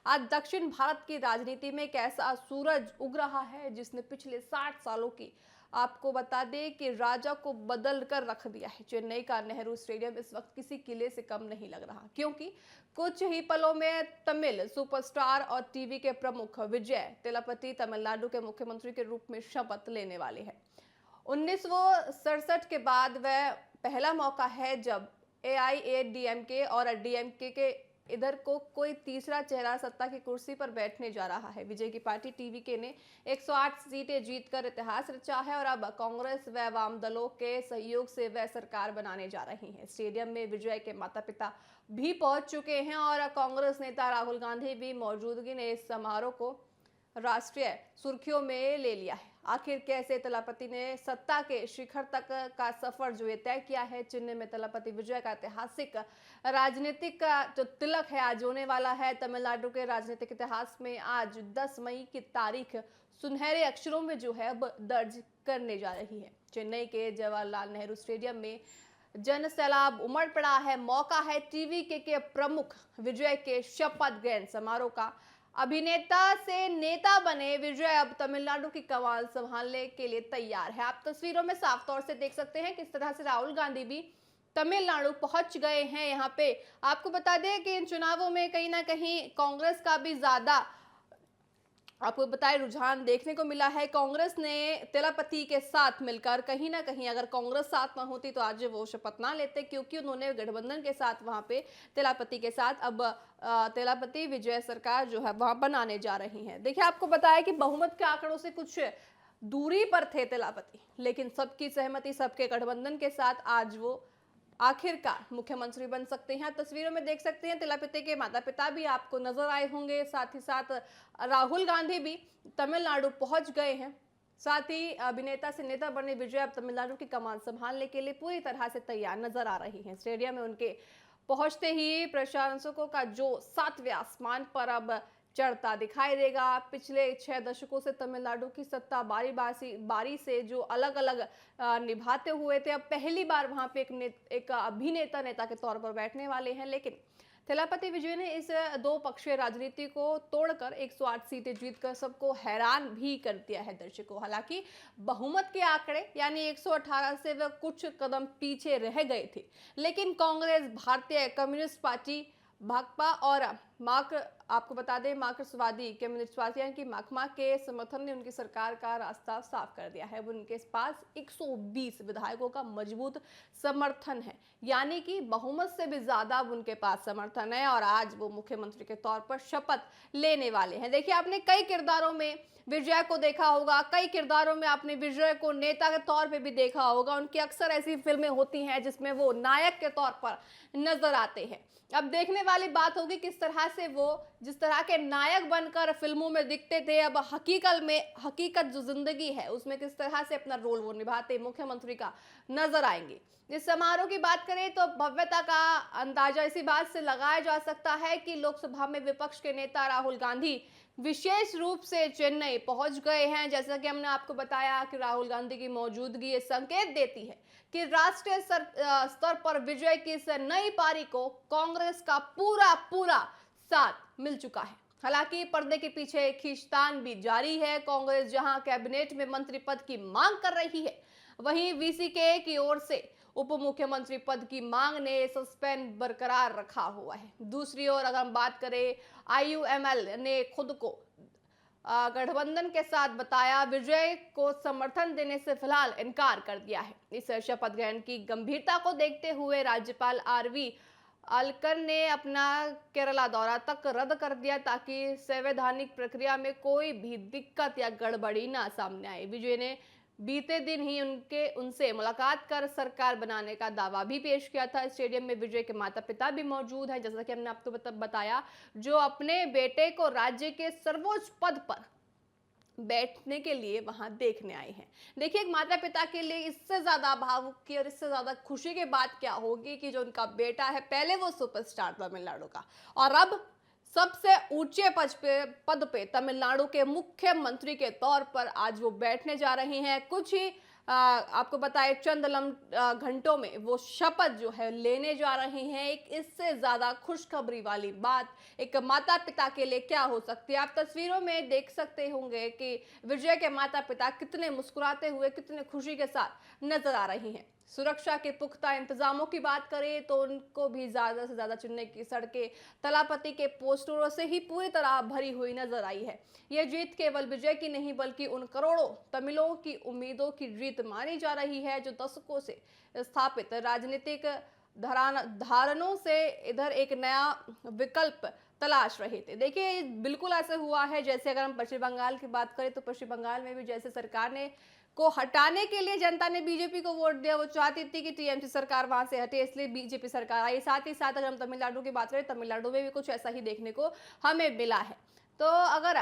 आज दक्षिण भारत की राजनीति में एक ऐसा सूरज उग रहा है जिसने पिछले 60 सालों की, आपको बता दें कि राजा को बदल कर रख दिया है। चेन्नई का नेहरू स्टेडियम इस वक्त किसी किले से कम नहीं लग रहा, क्योंकि कुछ ही पलों में तमिल सुपरस्टार और टीवी के प्रमुख विजय तलापति तमिलनाडु के मुख्यमंत्री के रूप में शपथ लेने वाले हैं। 1967 के बाद वह पहला मौका है जब एआईएडीएमके और डीएमके के इधर को कोई तीसरा चेहरा सत्ता की कुर्सी पर बैठने जा रहा है। विजय की पार्टी टीवीके ने 108 सीटें जीतकर इतिहास रचा है और अब कांग्रेस व वाम दलों के सहयोग से वह सरकार बनाने जा रही है। स्टेडियम में विजय के माता पिता भी पहुंच चुके हैं और कांग्रेस नेता राहुल गांधी भी मौजूदगी ने इस समारोह को राष्ट्रीय सुर्खियों में ले लिया है। आखिर कैसे तलापति ने सत्ता के शिखर तक का सफर जो ये तय किया है। चेन्नई में तलापति विजय का ऐतिहासिक राजनीतिक का जो तिलक है आज होने वाला है। तमिलनाडु के राजनीतिक इतिहास में आज 10 मई की तारीख सुनहरे अक्षरों में जो है अब दर्ज करने जा रही है। चेन्नई के जवाहरलाल नेहरू स्टेडियम में जन सैलाब उमड़ पड़ा है। मौका है टीवीके के प्रमुख विजय के शपथ ग्रहण समारोह का। अभिनेता से नेता बने विजय अब तमिलनाडु की कमान संभालने के लिए तैयार है। आप तस्वीरों में साफ तौर से देख सकते हैं किस तरह से राहुल गांधी भी तमिलनाडु पहुंच गए हैं। यहाँ पे आपको बता दें कि इन चुनावों में कहीं ना कहीं कांग्रेस का भी ज्यादा आपको बताएं रुझान देखने को मिला है। कांग्रेस ने तलापति के साथ मिलकर कहीं ना कहीं, अगर कांग्रेस साथ ना होती तो आज वो शपथ ना लेते, क्योंकि उन्होंने गठबंधन के साथ वहां पे तलापति के साथ अब तलापति विजय सरकार जो है वहां बनाने जा रही है। देखिए, आपको बताया कि बहुमत के आंकड़ों से कुछ दूरी पर थे तलापति, लेकिन सबकी सहमति, सबके गठबंधन के साथ आज वो आखिरकार मुख्यमंत्री बन सकते हैं। तस्वीरों में देख सकते हैं तलापति के माता पिता भी आपको नजर आए होंगे, साथ ही साथ राहुल गांधी भी तमिलनाडु पहुंच गए हैं। साथ ही अभिनेता से नेता बने विजय अब तमिलनाडु की कमान संभालने के लिए पूरी तरह से तैयार नजर आ रही हैं। स्टेडियम में उनके पहुंचते ही प्रशंसकों का जो 7वें आसमान पर अब चढ़ता दिखाई देगा। पिछले 6 दशकों से तमिलनाडु की सत्ता बारी से जो अलग अलग निभाते हुए थे, अब पहली बार वहां पे एक अभिनेता नेता के तौर पर बैठने वाले हैं। लेकिन तलापति विजय ने इस दो पक्षीय राजनीति को तोड़कर 108 सीटें जीतकर सबको हैरान भी कर दिया है दर्शकों। हालांकि बहुमत के आंकड़े यानी 118 से वह कुछ कदम पीछे रह गए थे, लेकिन कांग्रेस, भारतीय कम्युनिस्ट पार्टी, भाकपा और आपको बता दें मार्क्सवादी कम्युनिस्ट पार्टियां की माकपा के समर्थन ने उनकी सरकार का रास्ता साफ कर दिया है। उनके पास 120 विधायकों का मजबूत समर्थन है, यानी कि बहुमत से भी ज्यादा उनके पास समर्थन है और आज वो मुख्यमंत्री के तौर पर शपथ लेने वाले हैं। देखिए, आपने कई किरदारों में विजय को देखा होगा, कई किरदारों में आपने विजय को नेता के तौर पे भी देखा होगा। उनकी अक्सर ऐसी फिल्में होती हैं जिसमें वो नायक के तौर पर नजर आते हैं। अब देखने वाली बात होगी किस तरह से वो जिस तरह के नायक बनकर फिल्मों में दिखते थे, अब हकीकत जो जिंदगी है उसमें किस तरह से अपना रोल वो निभाते मुख्यमंत्री का नजर आएंगे। इस समारोह की बात करें तो भव्यता का अंदाजा इसी बात से लगाया जा सकता है कि लोकसभा में विपक्ष के नेता राहुल गांधी विशेष रूप से चेन्नई पहुंच गए हैं। जैसा कि हमने आपको बताया कि राहुल गांधी की मौजूदगी ये संकेत देती है कि राष्ट्रीय स्तर पर विजय की इस नई पारी को कांग्रेस का पूरा साथ मिल चुका है। हालांकि पर्दे के पीछे खींचतान भी जारी है। कांग्रेस जहां कैबिनेट में मंत्री पद की मांग कर रही है, वहीं वीसीके की ओर से उप मुख्यमंत्री पद की मांग ने सस्पेंस बरकरार रखा हुआ है। दूसरी ओर अगर हम बात करें, आईयूएमएल ने खुद को गठबंधन के साथ बताया, विजय को समर्थन देने से फिलहाल इनकार कर दिया है। इस शपथ ग्रहण की गंभीरता को देखते हुए राज्यपाल आरवी अलकर ने अपना केरला दौरा तक रद्द कर दिया ताकि संवैधानिक प्रक्रिया में कोई भी दिक्कत या गड़बड़ी ना सामने आए। विजय ने बीते दिन ही उनसे मुलाकात कर सरकार बनाने का दावा भी पेश किया था। स्टेडियम में विजय के माता पिता भी मौजूद हैं, जैसा कि हमने आपको बताया, जो अपने बेटे को राज्य के सर्वोच्च पद पर बैठने के लिए वहां देखने आए हैं। देखिए, एक माता पिता के लिए इससे ज्यादा भावुक की और इससे ज्यादा खुशी की बात क्या होगी कि जो उनका बेटा है, पहले वो सुपरस्टार तमिलनाडु का और अब सबसे ऊंचे पद पे तमिलनाडु के मुख्यमंत्री के तौर पर आज वो बैठने जा रहे हैं। कुछ ही आपको बताए चंद घंटों में वो शपथ जो है लेने जा रहे हैं। एक इससे ज्यादा खुशखबरी वाली बात एक माता पिता के लिए क्या हो सकती है। आप तस्वीरों में देख सकते होंगे कि विजय के माता पिता कितने मुस्कुराते हुए, कितने खुशी के साथ नजर आ रही हैं। सुरक्षा के पुख्ता इंतजामों की बात करें तो उनको भी ज्यादा से ज्यादा चेन्नई की सड़कें तलापति के पोस्टरों से ही पूरी तरह भरी हुई नजर आई है। यह जीत केवल विजय की नहीं बल्कि उन करोड़ों तमिलों की उम्मीदों की जीत मानी जा रही है जो दशकों से स्थापित राजनीतिक धारणों से इधर एक नया विकल्प तलाश रहे थे। देखिए बिल्कुल ऐसे हुआ है जैसे अगर हम पश्चिम बंगाल की बात करें तो पश्चिम बंगाल में भी जैसे सरकार ने को हटाने के लिए जनता ने बीजेपी को वोट दिया। वो चाहती थी कि टीएमसी सरकार वहां से हटे, इसलिए बीजेपी सरकार आई। साथ ही साथ अगर हम तमिलनाडु की बात करें, तमिलनाडु में भी कुछ ऐसा ही देखने को हमें मिला है। तो अगर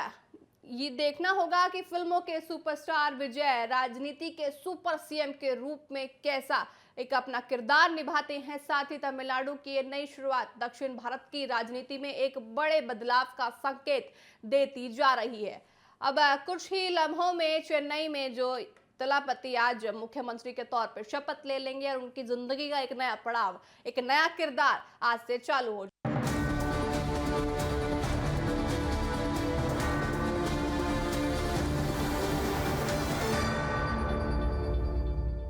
ये देखना होगा कि फिल्मों के सुपरस्टार विजय राजनीति के सुपर सीएम के रूप में कैसा एक अपना किरदार निभाते हैं। साथ ही तमिलनाडु की ये नई शुरुआत दक्षिण भारत की राजनीति में एक बड़े बदलाव का संकेत देती जा रही है। अब कुछ ही लम्हों में चेन्नई में जो तलापति आज मुख्यमंत्री के तौर पर शपथ ले लेंगे और उनकी जिंदगी का एक नया पड़ाव, एक नया किरदार आज से चालू हो